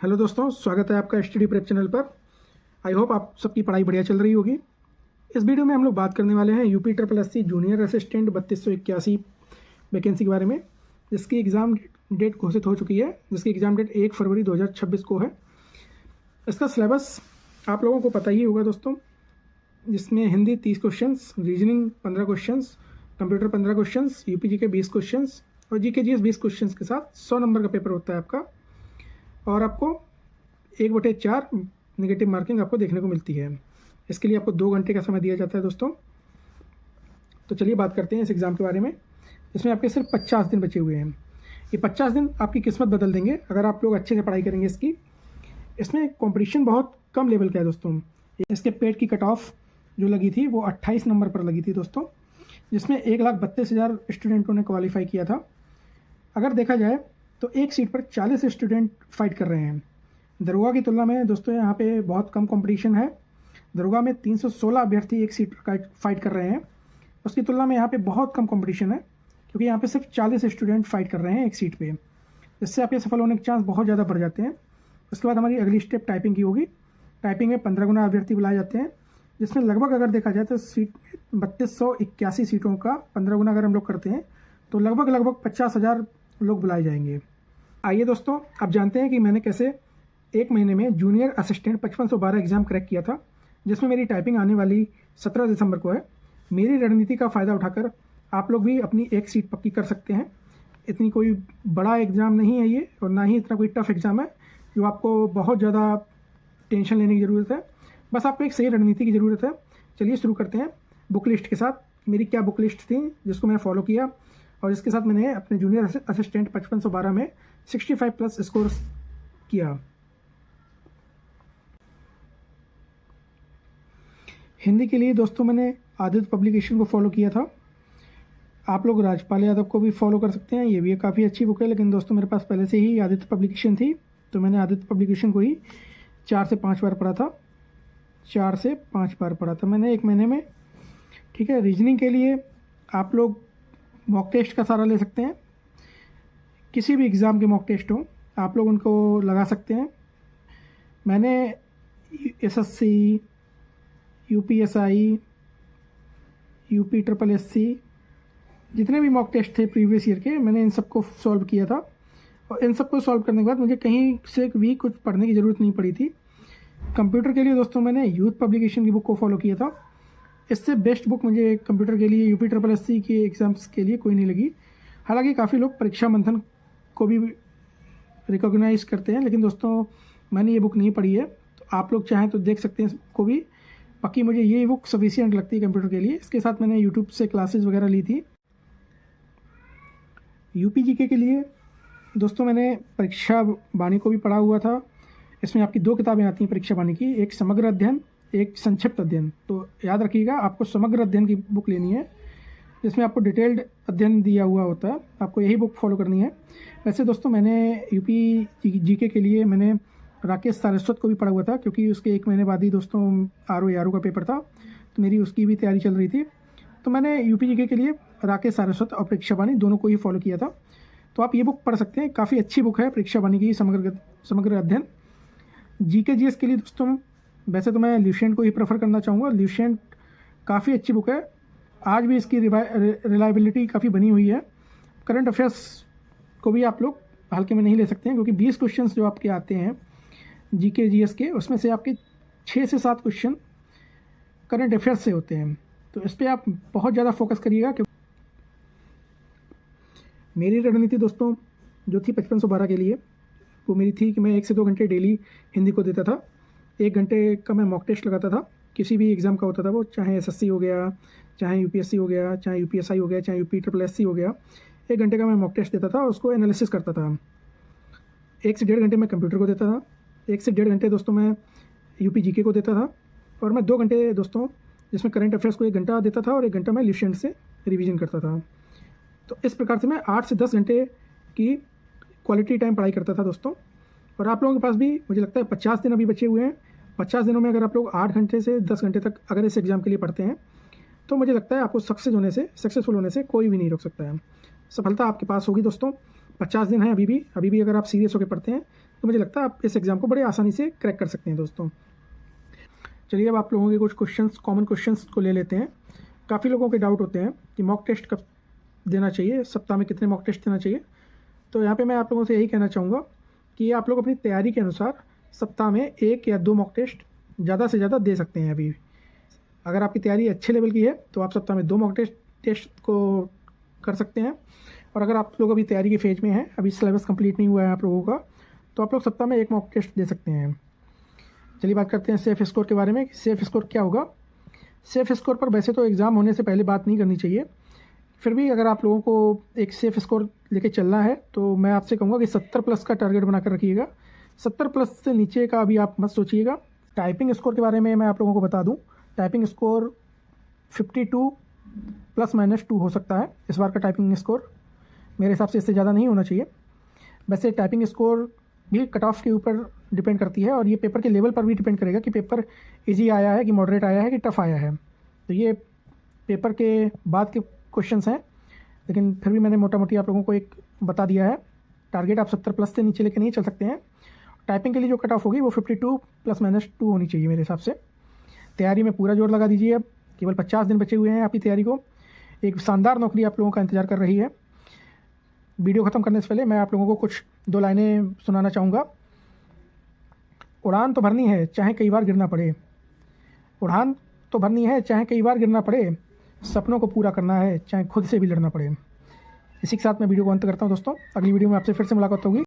Hello दोस्तों, स्वागत है आपका स्टडी प्रेप चैनल पर। आई होप आप सबकी पढ़ाई बढ़िया चल रही होगी। इस वीडियो में हम लोग बात करने वाले हैं UP triple S C junior assistant 3281 vacancy के बारे में, जिसकी एग्ज़ाम डेट घोषित हो चुकी है, जिसकी एग्ज़ाम डेट 1 फरवरी 2026 को है। इसका सिलेबस आप लोगों को पता ही होगा दोस्तों, जिसमें Hindi 30 questions, reasoning 15 questions, computer 15 questions, UP के 20 क्वेश्चंस और जीके जीएस 20 क्वेश्चंस के साथ 100 नंबर का पेपर होता है आपका। और आपको 1/4 नेगेटिव मार्किंग आपको देखने को मिलती है। इसके लिए आपको 2 घंटे का समय दिया जाता है दोस्तों। तो चलिए बात करते हैं इस एग्ज़ाम के बारे में। इसमें आपके सिर्फ 50 दिन बचे हुए हैं। ये 50 दिन आपकी किस्मत बदल देंगे अगर आप लोग अच्छे से पढ़ाई करेंगे इसकी। इसमें कंपटीशन बहुत कम लेवल का है दोस्तों। इसके पेट की कट ऑफ जो लगी थी वो 28 नंबर पर लगी थी दोस्तों, जिसमें 1,32,000 स्टूडेंटों ने क्वालिफाई किया था। अगर देखा जाए तो एक सीट पर 40 स्टूडेंट फाइट कर रहे हैं। दरोगा की तुलना में दोस्तों यहाँ पे बहुत कम कंपटीशन है। दरोगा में 316 अभ्यर्थी एक सीट पर फाइट कर रहे हैं, उसकी तुलना में यहाँ पे बहुत कम कंपटीशन है, क्योंकि यहाँ पे सिर्फ 40 स्टूडेंट फाइट कर रहे हैं एक सीट पे। जिससे आपके सफल होने के चांस बहुत ज़्यादा बढ़ जाते हैं। उसके बाद हमारी अगली स्टेप टाइपिंग की होगी। टाइपिंग में 15 गुना अभ्यर्थी बुलाए जाते हैं, जिसमें लगभग अगर देखा जाए तो सीट 3281 सीटों का 15 गुना अगर हम लोग करते हैं तो लगभग 50,000 लोग बुलाए जाएंगे। आइए दोस्तों, अब जानते हैं कि मैंने कैसे एक महीने में जूनियर असिस्टेंट 5512 एग्ज़ाम क्रैक किया था, जिसमें मेरी टाइपिंग आने वाली 17 दिसंबर को है। मेरी रणनीति का फ़ायदा उठाकर आप लोग भी अपनी एक सीट पक्की कर सकते हैं। इतनी कोई बड़ा एग्ज़ाम नहीं है ये, और ना ही इतना कोई टफ एग्ज़ाम है जो आपको बहुत ज़्यादा टेंशन लेने की ज़रूरत है। बस आपको एक सही रणनीति की ज़रूरत है। चलिए शुरू करते हैं बुक लिस्ट के साथ। मेरी क्या बुक लिस्ट थी जिसको मैंने फॉलो किया, और इसके साथ मैंने अपने जूनियर असिस्टेंट 5512 में 65+ स्कोर किया। हिंदी के लिए दोस्तों मैंने आदित्य पब्लिकेशन को फॉलो किया था। आप लोग राजपाल यादव को भी फॉलो कर सकते हैं, ये भी काफ़ी अच्छी बुक है। लेकिन दोस्तों मेरे पास पहले से ही आदित्य पब्लिकेशन थी, तो मैंने आदित्य पब्लिकेशन को ही 4 से 5 बार पढ़ा था। 4 से 5 बार पढ़ा था मैंने एक महीने में। ठीक है। रीजनिंग के लिए आप लोग मॉक टेस्ट का सहारा ले सकते हैं। किसी भी एग्ज़ाम के मॉक टेस्ट हो, आप लोग उनको लगा सकते हैं। मैंने SSC, UPSI, UP triple SC, जितने भी मॉक टेस्ट थे प्रीवियस ईयर के, मैंने इन सबको सॉल्व किया था। और इन सबको सॉल्व करने के बाद मुझे कहीं से भी कुछ पढ़ने की ज़रूरत नहीं पड़ी थी। कंप्यूटर के लिए दोस्तों मैंने यूथ पब्लिकेशन की बुक को फॉलो किया था। इससे बेस्ट बुक मुझे कंप्यूटर के लिए यूपी ट्रिपल एससी के एग्ज़ाम्स के लिए कोई नहीं लगी। हालांकि काफ़ी लोग परीक्षा मंथन को भी रिकॉग्नाइज करते हैं, लेकिन दोस्तों मैंने ये बुक नहीं पढ़ी है। तो आप लोग चाहें तो देख सकते हैं इस बुक को भी। बाकी मुझे ये बुक सफिशिएंट लगती है कंप्यूटर के लिए। इसके साथ मैंने यूट्यूब से क्लासेस वगैरह ली थी। यूपी जीके के लिए दोस्तों मैंने परीक्षा वाणी को भी पढ़ा हुआ था। इसमें आपकी 2 किताबें आती हैं परीक्षा वाणी की, एक समग्र अध्ययन, एक संक्षिप्त अध्ययन। तो याद रखिएगा, आपको समग्र अध्ययन की बुक लेनी है, जिसमें आपको डिटेल्ड अध्ययन दिया हुआ होता है। आपको यही बुक फॉलो करनी है। वैसे दोस्तों मैंने यूपी जीके के लिए मैंने राकेश सारस्वत को भी पढ़ा हुआ था, क्योंकि उसके 1 महीने बाद ही दोस्तों आरओ का पेपर था, तो मेरी उसकी भी तैयारी चल रही थी। तो मैंने यूपी जीके के लिए राकेश सारस्वत और परीक्षा वाणी दोनों को ही फॉलो किया था। तो आप ये बुक पढ़ सकते हैं, काफ़ी अच्छी बुक है परीक्षा वाणी की समग्र अध्ययन। जीके जीएस के लिए दोस्तों वैसे तो मैं ल्यूसेंट को ही प्रेफर करना चाहूँगा। ल्यूसेंट काफ़ी अच्छी बुक है, आज भी इसकी रिलायबिलिटी काफ़ी बनी हुई है। करंट अफेयर्स को भी आप लोग हल्के में नहीं ले सकते हैं, क्योंकि 20 क्वेश्चंस जो आपके आते हैं जीके जीएस के, उसमें से आपके 6 से 7 क्वेश्चन करंट अफेयर्स से होते हैं। तो इस पर आप बहुत ज़्यादा फोकस करिएगा। क्योंकि मेरी रणनीति दोस्तों जो थी 5512 के लिए, वो मेरी थी कि मैं 1 से 2 घंटे डेली हिंदी को देता था। 1 घंटे का मैं मॉक टेस्ट लगाता था, किसी भी एग्ज़ाम का होता था वो, चाहे एसएससी हो गया, चाहे यूपीएससी हो गया, चाहे यूपीएसआई हो गया, चाहे यूपी ट्रिपल एससी हो गया। 1 घंटे का मैं मॉक टेस्ट देता था, उसको एनालिसिस करता था। 1 से 1.5 घंटे मैं कंप्यूटर को देता था। 1 से 1.5 घंटे दोस्तों मैं यूपी जीके को देता था। और मैं 2 घंटे दोस्तों जिसमें करंट अफेयर्स को 1 घंटा देता था, और 1 घंटा मैं ल्यूसेंट से रिवीजन करता था। तो इस प्रकार से मैं 8 से 10 घंटे की क्वालिटी टाइम पढ़ाई करता था दोस्तों। और आप लोगों के पास भी मुझे लगता है 50 दिन अभी बचे हुए हैं। 50 दिनों में अगर आप लोग 8 घंटे से 10 घंटे तक अगर इस एग्ज़ाम के लिए पढ़ते हैं, तो मुझे लगता है आपको सक्सेसफुल होने से कोई भी नहीं रोक सकता है। सफलता आपके पास होगी दोस्तों। 50 दिन है अभी भी अगर आप सीरियस होकर पढ़ते हैं तो मुझे लगता है आप इस एग्ज़ाम को बड़े आसानी से क्रैक कर सकते हैं दोस्तों। चलिए अब आप लोगों के कुछ क्वेश्चंस, कॉमन क्वेश्चंस को ले लेते हैं। काफ़ी लोगों के डाउट होते हैं कि मॉक टेस्ट कब देना चाहिए, सप्ताह में कितने मॉक टेस्ट देना चाहिए। तो यहाँ पे मैं आप लोगों से यही कहना चाहूँगा कि आप लोग अपनी तैयारी के अनुसार सप्ताह में 1 या 2 मॉक टेस्ट ज़्यादा से ज़्यादा दे सकते हैं। अभी अगर आपकी तैयारी अच्छे लेवल की है तो आप सप्ताह में 2 मॉक टेस्ट को कर सकते हैं। और अगर आप लोग अभी तैयारी के फेज में हैं, अभी सिलेबस कंप्लीट नहीं हुआ है आप लोगों का, तो आप लोग सप्ताह में 1 मॉक टेस्ट दे सकते हैं। चलिए बात करते हैं सेफ़ स्कोर के बारे में। सेफ़ स्कोर क्या होगा? सेफ़ स्कोर पर वैसे तो एग्ज़ाम होने से पहले बात नहीं करनी चाहिए, फिर भी अगर आप लोगों को एक सेफ़ स्कोर लेके चलना है तो मैं आपसे कहूँगा कि 70 प्लस का टारगेट बनाकर रखिएगा। 70 प्लस से नीचे का अभी आप मत सोचिएगा। टाइपिंग स्कोर के बारे में मैं आप लोगों को बता दूं, टाइपिंग स्कोर 52 ±2 हो सकता है इस बार का टाइपिंग स्कोर। मेरे हिसाब से इससे ज़्यादा नहीं होना चाहिए। वैसे टाइपिंग स्कोर भी कट ऑफ के ऊपर डिपेंड करती है और ये पेपर के लेवल पर भी डिपेंड करेगा कि पेपर इजी आया है कि मॉडरेट आया है कि टफ़ आया है। तो ये पेपर के बाद के क्वेश्चंस हैं, लेकिन फिर भी मैंने मोटा मोटी आप लोगों को एक बता दिया है। टारगेट आप 70 प्लस से नीचे लेके नहीं चल सकते हैं। टाइपिंग के लिए जो कट ऑफ होगी वो 52 ±2 होनी चाहिए मेरे हिसाब से। तैयारी में पूरा जोर लगा दीजिए। अब केवल 50 दिन बचे हुए हैं आपकी तैयारी को। एक शानदार नौकरी आप लोगों का इंतज़ार कर रही है। वीडियो ख़त्म करने से पहले मैं आप लोगों को कुछ 2 लाइनें सुनाना चाहूँगा। उड़ान तो भरनी है चाहे कई बार गिरना पड़े, उड़ान तो भरनी है चाहे कई बार गिरना पड़े, सपनों को पूरा करना है चाहे खुद से भी लड़ना पड़े। इसी के साथ मैं वीडियो को अंत करता हूँ दोस्तों। अगली वीडियो में आपसे फिर से मुलाकात होगी।